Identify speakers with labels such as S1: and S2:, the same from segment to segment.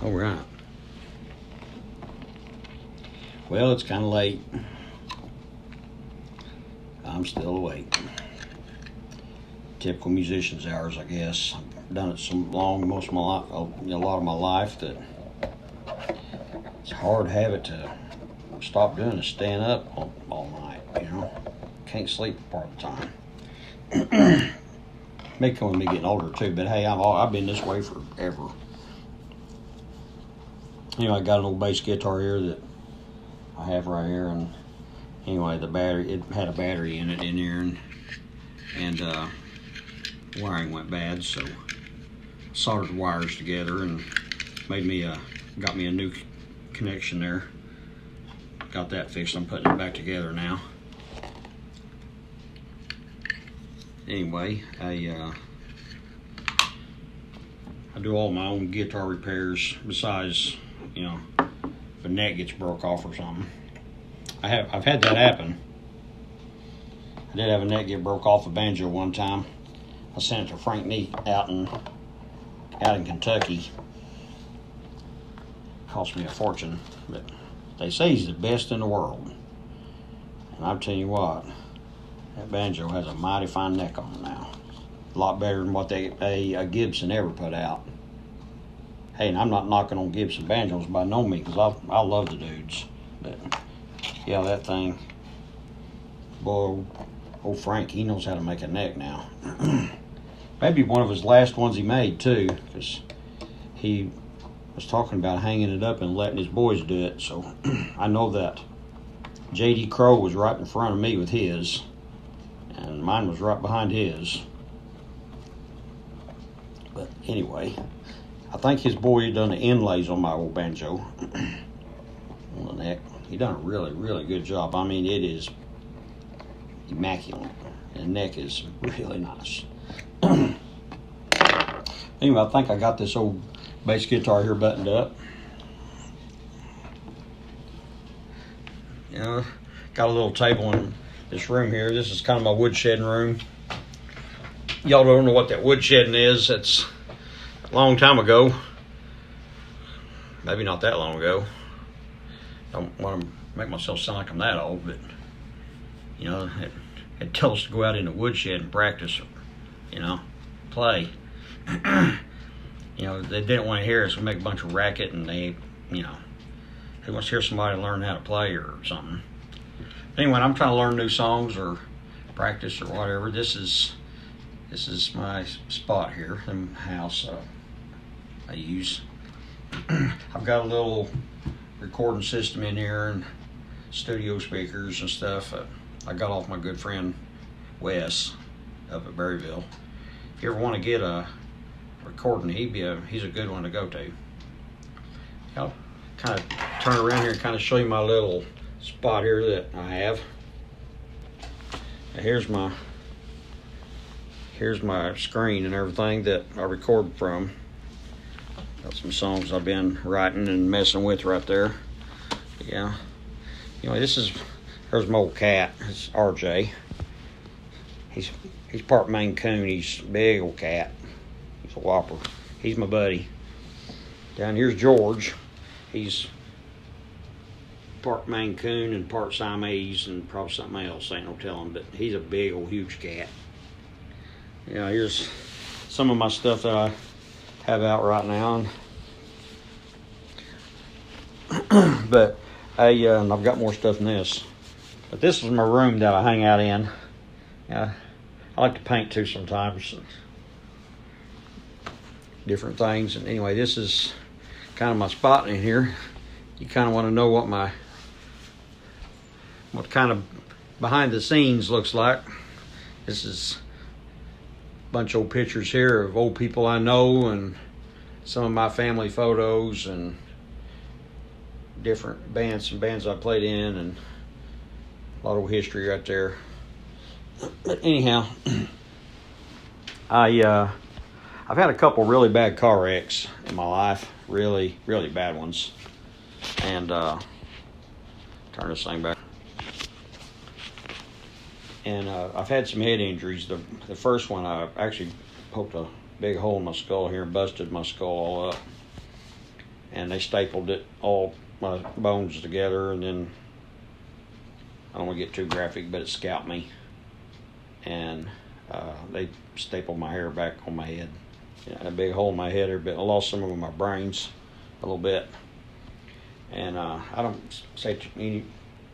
S1: All right. Well, it's kind of late. I'm still awake. Typical musician's hours, I guess. I've done it so long, most of my life, a lot of my life, that it's a hard habit to stop doing is staying up all night. You know, can't sleep part of the time. May come with me getting older too, but hey, I've been this way forever. Anyway, I got an old bass guitar here that I have right here, and anyway, it had a battery in it in here, and wiring went bad, so soldered the wires together and got me a new connection there. Got that fixed. I'm putting it back together now. Anyway, I do all my own guitar repairs. Besides, you know, if a neck gets broke off or something. I've had that happen. I did have a neck get broke off a banjo one time. I sent it to Frank Neat out in Kentucky. Cost me a fortune, but they say he's the best in the world. And I'll tell you what, that banjo has a mighty fine neck on it now. A lot better than what a Gibson ever put out. Hey, and I'm not knocking on Gibson banjos by no means, because I love the dudes. But yeah, that thing, boy, old Frank, he knows how to make a neck now. Maybe one of his last ones he made too, because he was talking about hanging it up and letting his boys do it. So I know that J.D. Crow was right in front of me with his, and mine was right behind his. But anyway, I think his boy done the inlays on my old banjo on the neck. He done a really, really good job. I mean, it is immaculate. The neck is really nice. Anyway, I think I got this old bass guitar here buttoned up. You know, got a little table in this room here. This is kind of my wood shedding room. Y'all don't know what that wood shedding is. It's a long time ago. Maybe not that long ago. Don't want to make myself sound like I'm that old, but you know, it tells us to go out in the woodshed and practice, you know, play. You know, they didn't want to hear us. We make a bunch of racket, and they, you know, who wants to hear somebody learn how to play or something. Anyway, I'm trying to learn new songs or practice or whatever. This is my spot here in the house I use. I've got a little recording system in here and studio speakers and stuff. I got off my good friend Wes up at Berryville. If you ever want to get a recording, he's a good one to go to. I'll kind of turn around here and kind of show you my little spot here that I have. Now here's my screen and everything that I record from. Got some songs I've been writing and messing with right there. Yeah. Anyway, there's my old cat. It's RJ. He's part Maine Coon. He's a big old cat. He's a whopper. He's my buddy. Down here's George. He's part Maine Coon and part Siamese and probably something else. Ain't no telling, but he's a big old huge cat. Yeah, here's some of my stuff that I have out right now. But and I've got more stuff in this. But this is my room that I hang out in. I like to paint too sometimes. Different things. And anyway, this is kind of my spot in here. You kind of want to know what kind of behind the scenes looks like. This is a bunch of old pictures here of old people I know and some of my family photos and different some bands I played in, and a lot of history right there. But anyhow, I've had a couple really bad car wrecks in my life, really, really bad ones. And turn this thing back. And I've had some head injuries. The first one, I actually poked a big hole in my skull here and busted my skull all up. they stapled it all my bones together, and then I don't want to get too graphic, but it scalped me, and they stapled my hair back on my head. A big hole in my head there, but I lost some of my brains a little bit, and I don't say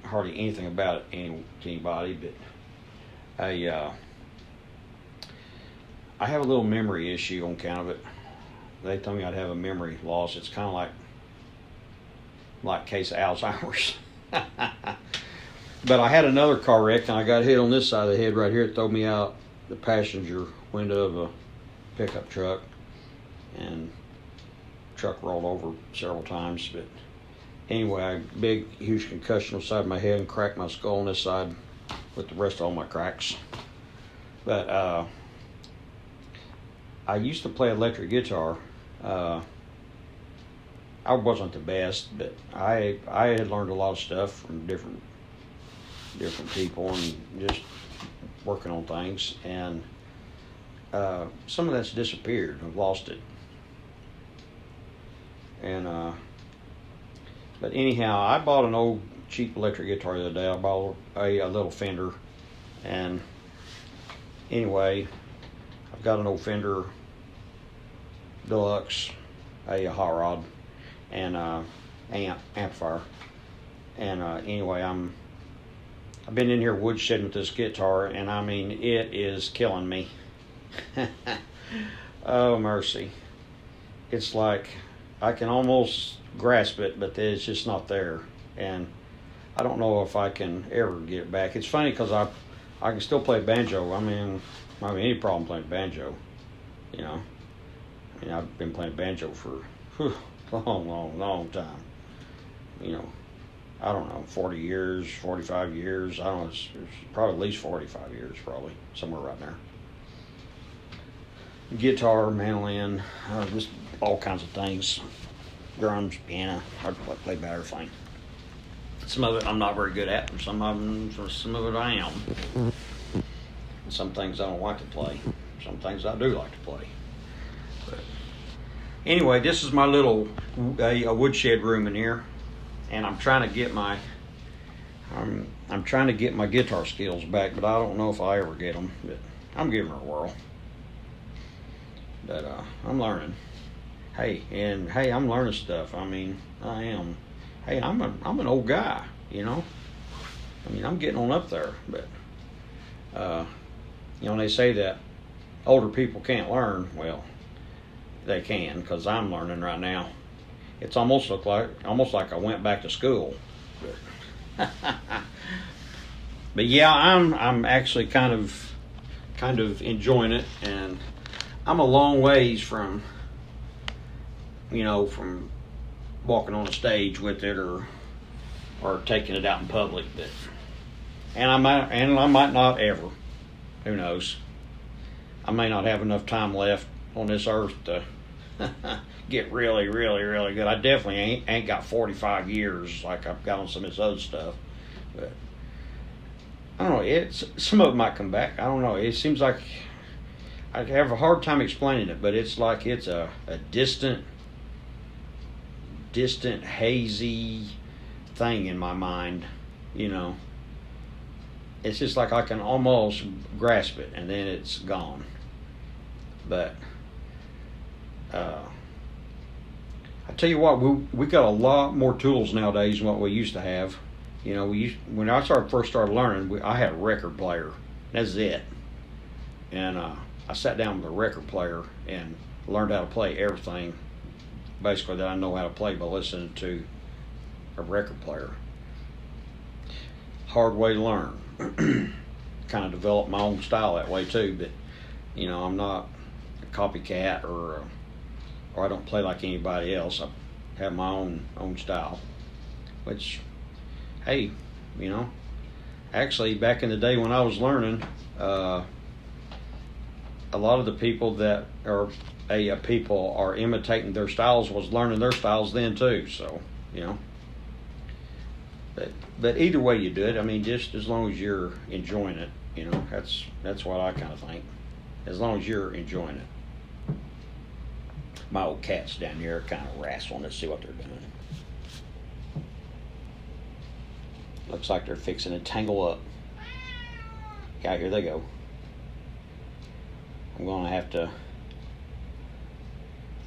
S1: hardly anything about it to anybody, but I have a little memory issue on account of it. They told me I'd have a memory loss. It's kind of like case of Alzheimer's. But I had another car wreck, and I got hit on this side of the head right here. It threw me out the passenger window of a pickup truck, and the truck rolled over several times. But anyway, big, huge concussion on the side of my head and cracked my skull on this side with the rest of all my cracks. But I used to play electric guitar. I wasn't the best, but I had learned a lot of stuff from different people and just working on things, and some of that's disappeared. I've lost it. And but anyhow, I bought an old cheap electric guitar the other day. I bought a little Fender, and anyway, I've got an old Fender Deluxe, a hot rod, and amplifier. And anyway, I've been in here woodshedding with this guitar, and I mean, it is killing me. Oh, mercy. It's like I can almost grasp it, but it's just not there. And I don't know if I can ever get it back. It's funny because I can still play banjo. I mean, any problem playing banjo, you know. I mean, I've been playing banjo for a long time. You know, I don't know, 40 years, 45 years. I don't know, it's probably at least 45 years, probably, somewhere right there. Guitar, mandolin, just all kinds of things. Drums, piano, I play about everything. Some of it I'm not very good at, and some of it I am. And some things I don't like to play. Some things I do like to play. But anyway, this is my little a woodshed room in here, and I'm trying to get my guitar skills back, but I don't know if I ever get them. But I'm giving her a whirl. But I'm learning. Hey, I'm learning stuff. I mean, I am. Hey, I'm an old guy, you know. I mean, I'm getting on up there, but you know, they say that older people can't learn. Well, they can, because I'm learning right now. It's almost like I went back to school. But yeah, I'm actually kind of enjoying it, and I'm a long ways from walking on a stage with it or taking it out in public. But I might not ever. Who knows? I may not have enough time left on this earth to get really, really, really good. I definitely ain't got 45 years like I've got on some of this other stuff. But I don't know. Some of it might come back. I don't know. It seems like I have a hard time explaining it, but it's like it's a distant, hazy thing in my mind, you know. It's just like I can almost grasp it, and then it's gone. But I tell you what, we got a lot more tools nowadays than what we used to have. You know, when I first started learning, I had a record player. That's it. And I sat down with a record player and learned how to play everything, basically, that I know how to play by listening to a record player. Hard way to learn. Kind of developed my own style that way too, but you know, I'm not a copycat or I don't play like anybody else. I have my own style, which, hey, you know, actually back in the day when I was learning, a lot of the people that are people are imitating their styles was learning their styles then too. So, you know, but either way you do it, I mean, just as long as you're enjoying it, you know, that's what I kind of think. As long as you're enjoying it. My old cats down here are kind of wrestling. Let's see what they're doing. Looks like they're fixing to tangle up. Yeah, here they go. I'm gonna have to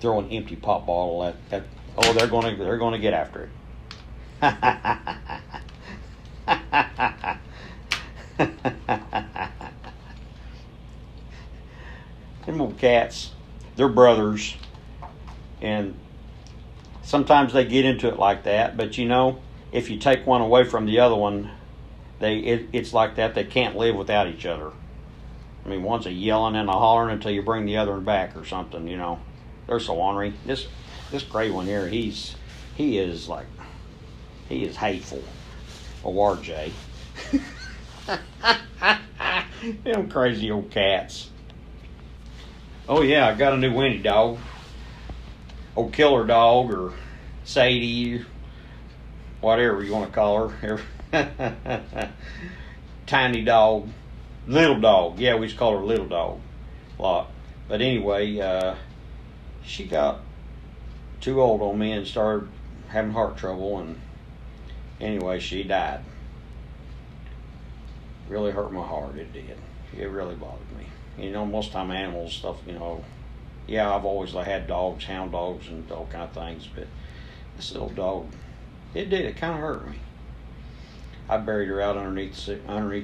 S1: throw an empty pop bottle at oh, they're gonna get after it. Them old cats, they're brothers, and sometimes they get into it like that, but you know, if you take one away from the other one, it's like that. They can't live without each other. I mean, one's a yelling and a hollering until you bring the other one back or something, you know. They're so ornery. This gray one here, he is hateful. A RJ. Them crazy old cats. Oh yeah, I got a new Winnie dog. Old killer dog or Sadie, whatever you want to call her. Tiny dog. Little dog. Yeah, we just call her little dog a lot. But anyway, she got too old on me and started having heart trouble, and anyway, she died. Really hurt my heart, it did. It really bothered me. You know, most of the time animals stuff, you know, yeah, I've always had dogs, hound dogs, and all kind of things, but this little dog, it kind of hurt me. I buried her out underneath the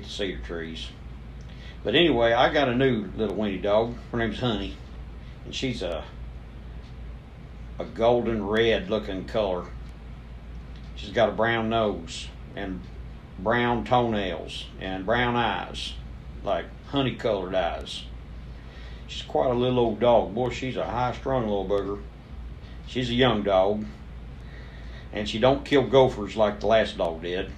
S1: cedar trees. But anyway, I got a new little Winnie dog. Her name's Honey, and she's a golden red looking color. She's got a brown nose and brown toenails and brown eyes, like honey colored eyes. She's quite a little old dog. Boy, she's a high strung little booger. She's a young dog, and she don't kill gophers like the last dog did.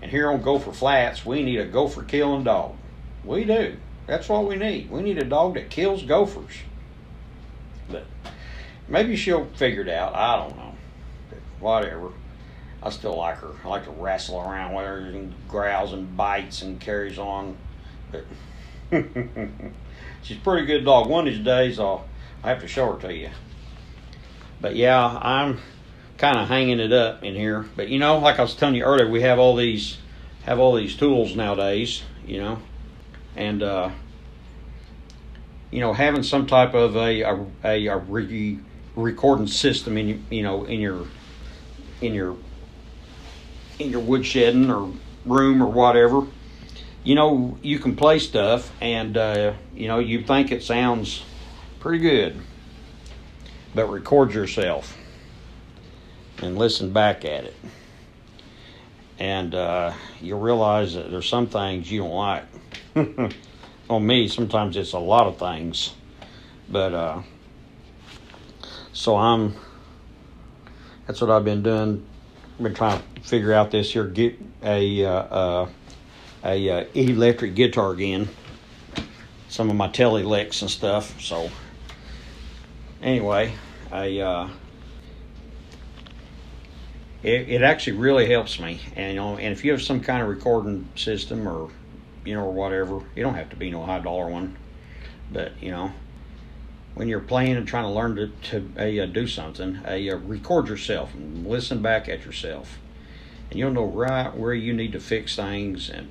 S1: And here on Gopher Flats, we need a gopher killing dog. We do. That's what we need. We need a dog that kills gophers. But maybe she'll figure it out. I don't know. But whatever. I still like her. I like to wrestle around with her and growls and bites and carries on. But she's a pretty good dog. One of these days I'll have to show her to you. But yeah, I'm kind of hanging it up in here. But you know, like I was telling you earlier, we have all these tools nowadays, you know. And you know, having some type of a recording system in your woodshedding or room or whatever, you know, you can play stuff and you know, you think it sounds pretty good, but record yourself and listen back at it, and you'll realize that there's some things you don't like. On me, sometimes it's a lot of things, but so that's what I've been doing. I've been trying to figure out this here, get a electric guitar again, some of my tele-licks and stuff. So anyway, it actually really helps me, and you know, and if you have some kind of recording system or you know, or whatever, you don't have to be no high dollar one, but you know, when you're playing and trying to learn to do something, record yourself and listen back at yourself, and you'll know right where you need to fix things and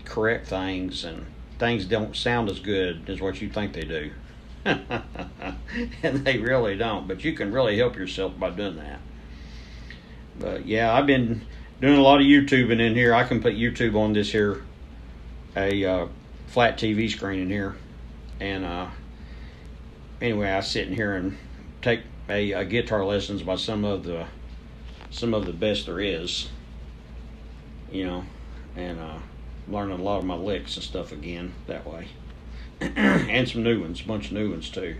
S1: correct things, and things don't sound as good as what you think they do. And they really don't, but you can really help yourself by doing that. But yeah, I've been doing a lot of YouTubing in here. I can put YouTube on this here, a flat TV screen in here, and anyway, I sit in here and take a guitar lessons by some of the best there is, you know, and learning a lot of my licks and stuff again that way. And some new ones, a bunch of new ones too,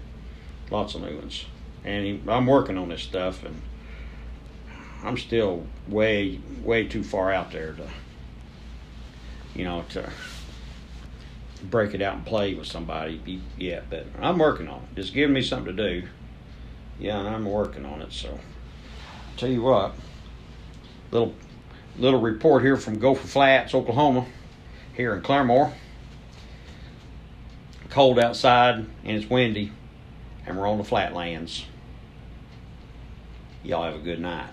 S1: lots of new ones. And I'm working on this stuff, and I'm still way too far out there to, you know, to break it out and play with somebody yet. But I'm working on it. Just giving me something to do. Yeah, and I'm working on it. So I'll tell you what, little report here from Gopher Flats, Oklahoma, here in Claremore. Cold outside and it's windy, and and we're on the flatlands. Y'all have a good night.